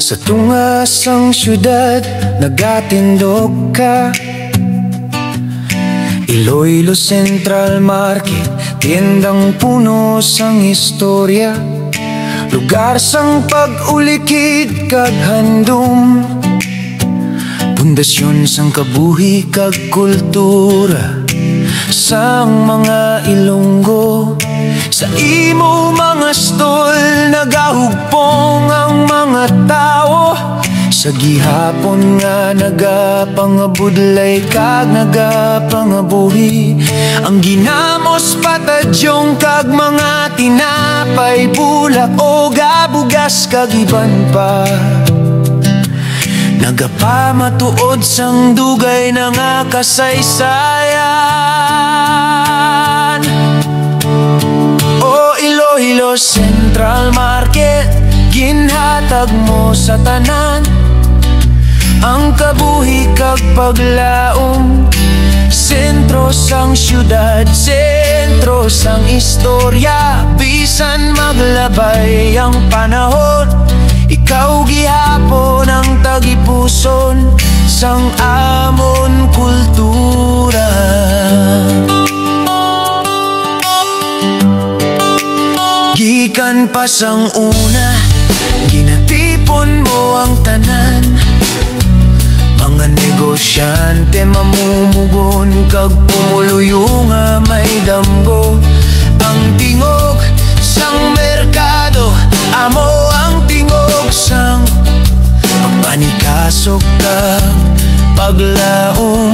Sa tungasang syudad nagatindog ka, Iloilo Central Market, tiendang puno sang istorya, lugar sang pag-ulikid kag handom, pundasyon sang kabuhi kag kultura sang mga Ilonggo. Sa imo mga stol nagahugpong ang mga tao, sa gihapon nga nagapangabudlay kag nagapangabuhi. Ang ginamos patadyong kag mga tinapay, bulak o gabugas kag iban pa, nagapamatuod sang dugay na nga kasaysayan. O Iloilo Central Market, ginhatag mo sa tanan ang kabuhi kag paglaom. Sentro sang syudad, sentro sang istorya, bisan maglabay ang panahon, ikaw gihapon ang tagipuson sang amon kultura. Gikan pa sang una, ginatipon mo ang tanan, mga negosyante mamumugon kag pumuluyo nga may damgo. Ang tingog sang merkado, amo ang tingog sang pagpanikasok kag paglaom.